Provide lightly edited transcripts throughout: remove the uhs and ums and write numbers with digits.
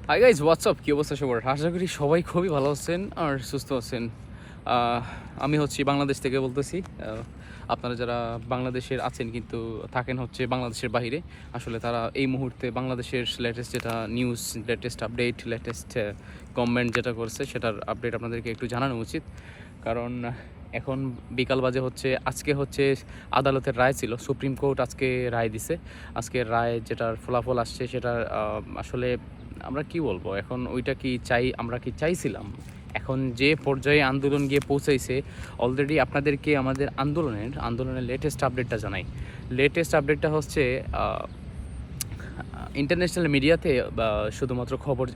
Hi guys WhatsApp, কী অবস্থা সবার? আশা করি সবাই খুবই ভালো আছেন আর সুস্থ আছেন। আমি হচ্ছি বাংলাদেশ থেকে বলতেছি। আপনারা যারা বাংলাদেশের আছেন কিন্তু থাকেন হচ্ছে বাংলাদেশের বাইরে, আসলে তারা এই মুহূর্তে বাংলাদেশের লেটেস্ট যেটা news, latest update, latest government যেটা করছে সেটার আপডেট আপনাদেরকে একটু জানানো উচিত। কারণ এখন বিকাল বাজে হচ্ছে, আজকে হচ্ছে আদালতের রায় ছিল, সুপ্রিম কোর্ট আজকে রায় দিছে। আজকের রায় যেটার ফলাফল আসছে সেটার আসলে আমরা কি বলবো এখন, ওইটা কি চাই, আমরা কি চাইছিলাম? এখন যে পর্যায়ে আন্দোলন গিয়ে পৌঁছাইছে, অলরেডি আপনাদেরকে আমাদের আন্দোলনের লেটেস্ট আপডেটটা জানাই। লেটেস্ট আপডেটটা হচ্ছে ইন্টারন্যাশনাল মিডিয়াতে শুধুমাত্র খবর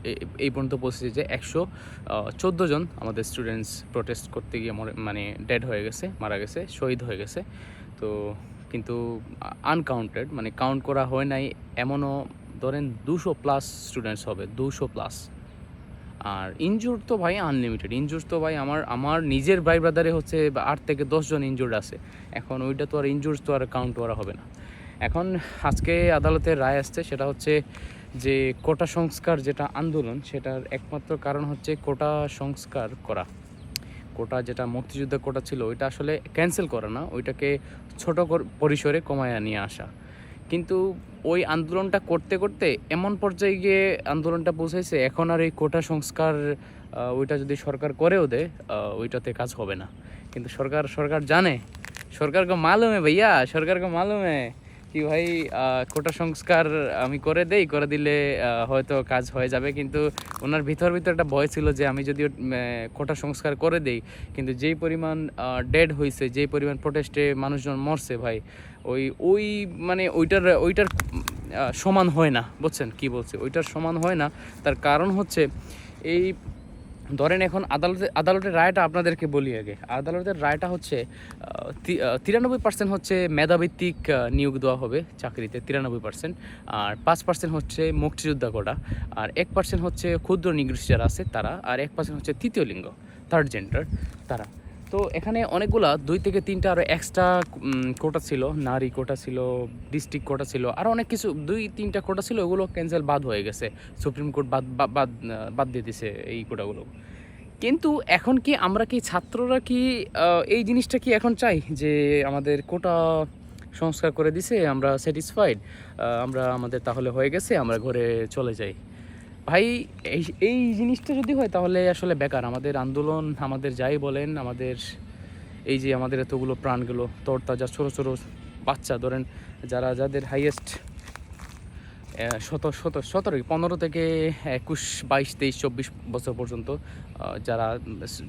এই পর্যন্ত পৌঁছেছে যে 114 জন আমাদের স্টুডেন্টস প্রোটেস্ট করতে গিয়ে মানে ডেড হয়ে গেছে, মারা গেছে, শহীদ হয়ে গেছে। তো কিন্তু আনকাউন্টেড, মানে কাউন্ট করা হয় নাই এমনও ধরেন 200+ স্টুডেন্টস হবে, 200+। আর ইনজুর্ড তো ভাই আনলিমিটেড, ইনজুর্ড তো ভাই আমার নিজের ভাই ব্রাদারে হচ্ছে 8 থেকে 10 জন ইনজুর্ড আছে। এখন ওইটা তো আর ইনজুর্ড তো আর কাউন্ট করা হবে না। এখন আজকে আদালতের রায় আসছে, সেটা হচ্ছে যে কোটা সংস্কার যেটা আন্দোলন, সেটার একমাত্র কারণ হচ্ছে কোটা সংস্কার করা। কোটা যেটা মুক্তিযুদ্ধের কোটা ছিল ওইটা আসলে ক্যান্সেল করা না, ওইটাকে ছোট পরিসরে কমায়া নিয়ে আসা। কিন্তু ওই আন্দোলনটা করতে করতে এমন পর্যায়ে গিয়ে আন্দোলনটা পৌঁছাইছে, এখন আর এই কোটা সংস্কার ওইটা যদি সরকার করেও দেয় ওইটাতে কাজ হবে না। কিন্তু সরকার জানে, সরকারকে মালুমে ভাইয়া, সরকারকে মালুমে কি ভাই, কোটা সংস্কার আমি করে দিলে হয়তো কাজ হয়ে যাবে। কিন্তু ওনার ভিতর একটা ভয় ছিল যে আমি যদি কোটা সংস্কার করে দেই, কিন্তু যেই পরিমাণ ডেড হয়েছে, যেই পরিমাণ প্রোটেস্টে মানুষজন মরছে ভাই, ওই মানে ওইটার সমান হয় না। বুঝছেন কি বলছে? ওইটার সমান হয় না। তার কারণ হচ্ছে এই ধরেন এখন আদালতের রায়টা আপনাদেরকে বলি আগে। আদালতের রায়টা হচ্ছে 93% হচ্ছে মেধাভিত্তিক নিয়োগ দেওয়া হবে চাকরিতে, 93%। আর 5% হচ্ছে মুক্তিযোদ্ধা কোটা, আর 1% হচ্ছে ক্ষুদ্র নিগোষ্ঠী যারা আছে তারা, আর 1% হচ্ছে তৃতীয় লিঙ্গ, থার্ড জেন্ডার, তারা। তো এখানে অনেকগুলা 2 থেকে 3টা আরও এক্সট্রা কোটা ছিল, নারী কোটা ছিল, ডিস্ট্রিক্ট কোটা ছিল, আরও অনেক কিছু 2-3টা কোটা ছিল, ওগুলো ক্যান্সেল বাদ হয়ে গেছে। সুপ্রিম কোর্ট বাদ দিয়ে দিছে এই কোটাগুলো। কিন্তু এখন কি আমরা কি ছাত্ররা কি এই জিনিসটা কি এখন চাই যে আমাদের কোটা সংস্কার করে দিছে, আমরা স্যাটিসফাইড, আমরা আমাদের তাহলে হয়ে গেছে, আমরা ঘরে চলে যাই? ভাই এই এই জিনিসটা যদি হয় তাহলে আসলে বেকার আমাদের আন্দোলন, আমাদের যাই বলেন, আমাদের এই যে আমাদের এতগুলো প্রাণগুলো তরতাজা ছোটো ছোটো বাচ্চা, ধরেন যাদের হাইয়েস্ট 15 থেকে 21, 22, 23, 24 বছর পর্যন্ত, যারা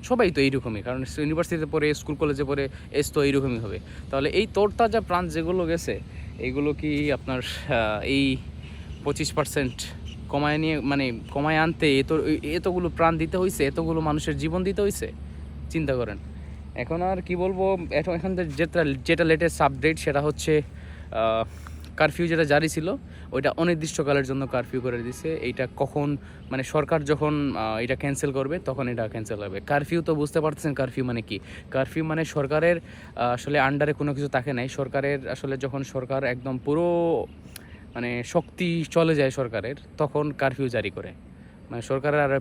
সবাই তো এইরকমই, কারণ ইউনিভার্সিটিতে পড়ে, স্কুল কলেজে পড়ে, এজ তো এইরকমই হবে। তাহলে এই তরতাজা প্রাণ যেগুলো গেছে, এইগুলো কি আপনার এই 25% কমায় আনতে এতগুলো প্রাণ দিতে হয়েছে, এতগুলো মানুষের জীবন দিতে হয়েছে? চিন্তা করেন। এখন আর কি বলবো, এখন যেটা লেটেস্ট আপডেট সেটা হচ্ছে কারফিউ যেটা জারি ছিল ওইটা অনির্দিষ্টকালের জন্য কারফিউ করে দিছে। এইটা কখন, মানে সরকার যখন এটা ক্যান্সেল করবে তখন এটা ক্যান্সেল হবে। কারফিউ তো বুঝতে পারতেছেন কারফিউ মানে কি? কারফিউ মানে সরকারের আসলে আন্ডারে কোনো কিছু থাকে নাই। সরকারের আসলে যখন সরকার একদম পুরো মানে শক্তি চলে যায় সরকারের, তখন কারফিউ জারি করে। মানে সরকারের আর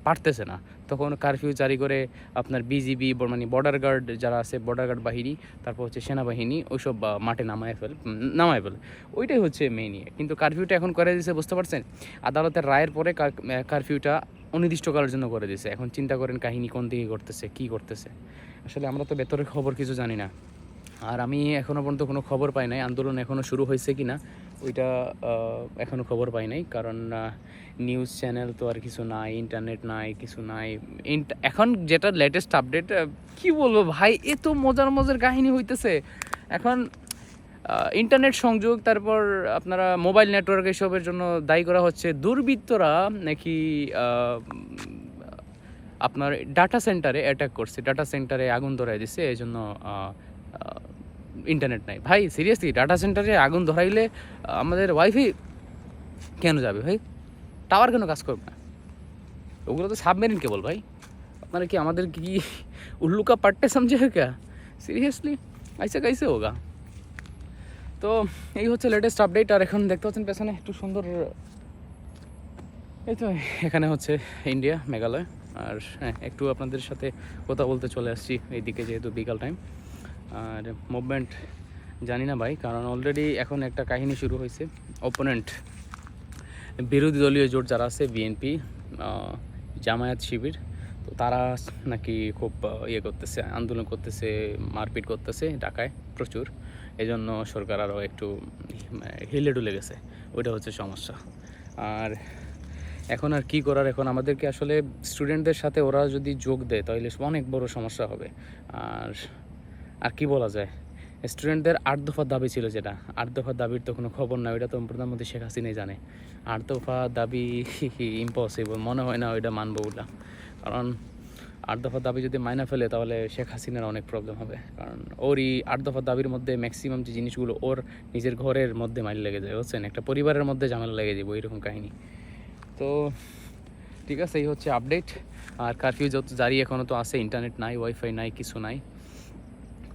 পারতেছে না, তখন কারফিউ জারি করে আপনার বিজিবি, মানে বর্ডার গার্ড যারা আছে, বর্ডার গার্ড বাহিনী, তারপর হচ্ছে সেনাবাহিনী, ওইসব মাঠে নামায় ফেলে। ওইটাই হচ্ছে মেইন ইয়ে। কিন্তু কারফিউটা এখন করে দিয়েছে, বুঝতে পারছেন? আদালতের রায়ের পরে কারফিউটা অনির্দিষ্টকালের জন্য করে দিয়েছে। এখন চিন্তা করেন কাহিনী কোন দিকে করতেছে, কী করতেছে। আসলে আমরা তো ভেতরের খবর কিছু জানি না। আর আমি এখনও পর্যন্ত কোনো খবর পাই নাই আন্দোলন এখনও শুরু হয়েছে কি না, ওইটা এখনও খবর পাই নাই। কারণ নিউজ চ্যানেল তো আর কিছু নাই, ইন্টারনেট নাই, কিছু নাই। এখন যেটা লেটেস্ট আপডেট, কি বলবো ভাই, এত মজার কাহিনী হইতেছে এখন। ইন্টারনেট সংযোগ, তারপর আপনারা মোবাইল নেটওয়ার্ক, এসবের জন্য দায়ী করা হচ্ছে দুর্বৃত্তরা নাকি আপনার ডাটা সেন্টারে অ্যাটাক করছে, ডাটা সেন্টারে আগুন ধরাই দিছে, এই জন্য ইন্টারনেট নাই। ভাই সিরিয়াসলি, ডাটা সেন্টারে আগুন ধরাইলে আমাদের ওয়াইফাই কেন যাবে ভাই? টাওয়ার কেন কাজ করবে না? ওগুলো তো সাবমেরিন কেবল ভাই। আপনারা কি আমাদের কি উল্লু কা পাট্টে সমঝে ক্যা? সিরিয়াসলি আইসা কাইসে হোগা? তো এই হচ্ছে লেটেস্ট আপডেট। আর এখন দেখতে পাচ্ছেন পেছনে একটু সুন্দর এই তো এখানে হচ্ছে ইন্ডিয়া, মেঘালয়। আর হ্যাঁ, একটু আপনাদের সাথে কথা বলতে চলে আসছি এইদিকে, যেহেতু বিকাল টাইম। আর মুভমেন্ট জানি না ভাই, কারণ অলরেডি এখন একটা কাহিনী শুরু হয়েছে। অপোনেন্ট, বিরোধী দলীয় জোট যারা আছে, বিএনপি, জামায়াত, শিবির, তো তারা নাকি খুব ইয়ে করতেছে, আন্দোলন করতেছে, মারপিট করতেছে ঢাকায় প্রচুর। এজন্য সরকার আরও একটু হিলে ডুলে গেছে, ওইটা হচ্ছে সমস্যা। আর এখন আর কি করার, এখন আমাদেরকে আসলে স্টুডেন্টদের সাথে ওরা যদি যোগ দেয় তাহলে অনেক বড় সমস্যা হবে। আর আর কি বলা যায়, স্টুডেন্টদের 8 দফা দাবি ছিল, যেটা 8 দফা দাবির তো কোনো খবর না, ওইটা তো প্রধানমন্ত্রী শেখ হাসিনাই জানে। 8 দফা দাবি ইম্পসিবল, মনে হয় না ওইটা মানবো ওটা। কারণ 8 দফা দাবি যদি মাইনা ফেলে তাহলে শেখ হাসিনার অনেক প্রবলেম হবে। কারণ ওর এই 8 দফা দাবির মধ্যে ম্যাক্সিমাম যে জিনিসগুলো ওর নিজের ঘরের মধ্যে মাইল লেগে যায়, বুঝছেন, একটা পরিবারের মধ্যে ঝামেলা লেগে যাবে, এরকম কাহিনী। তো ঠিক আছে, এই হচ্ছে আপডেট। আর কারফিউ যত জারি এখনও তো আছে, ইন্টারনেট নাই, ওয়াইফাই নাই, কিছু নাই।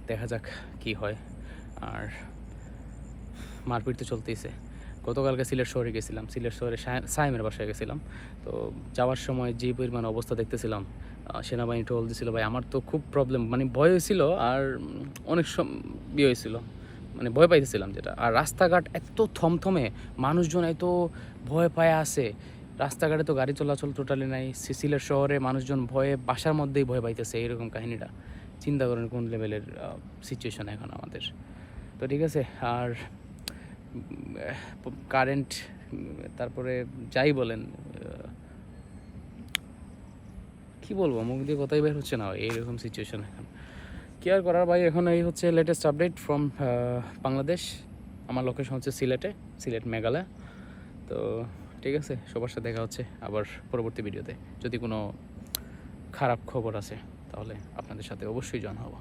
দেখা যাক কি হয়। আর মারপিট তো চলতেইছে। গতকালকে সিলেট শহরে গেছিলাম, সিলেট শহরে সাইমের বাসায় গেছিলাম। তো যাওয়ার সময় যে পরিমাণ অবস্থা দেখতেছিলাম, সেনাবাহিনী টোল দিছিল ভাই, আমার তো খুব প্রবলেম, মানে ভয় হয়েছিল। আর অনেক ইয়ে হয়েছিল, মানে ভয় পাইতেছিলাম যেটা। আর রাস্তাঘাট এত থমথমে, মানুষজন এত ভয় পায় আছে, রাস্তাঘাটে তো গাড়ি চলাচল টোটালি নাই। সিলেট শহরে মানুষজন ভয়ে বাসার মধ্যেই ভয় পাইতেছে, এরকম কাহিনীটা চিন্তা করেন কোন লেভেলের সিচুয়েশন এখন আমাদের। তো ঠিক আছে। আর কারেন্ট, তারপরে যাই বলেন, কি বলবো, মুখ দিয়ে কথাই বের হচ্ছে না, এইরকম সিচুয়েশন এখন। কি আর করার ভাই, এখন এই হচ্ছে লেটেস্ট আপডেট ফ্রম বাংলাদেশ। আমার লোকেশন হচ্ছে সিলেট, মেঘালয়। তো ঠিক আছে, সবার সাথে দেখা হচ্ছে আবার পরবর্তী ভিডিওতে। যদি কোনো খারাপ খবর আছে তাহলে আপনাদের সাথে অবশ্যই জানাবো।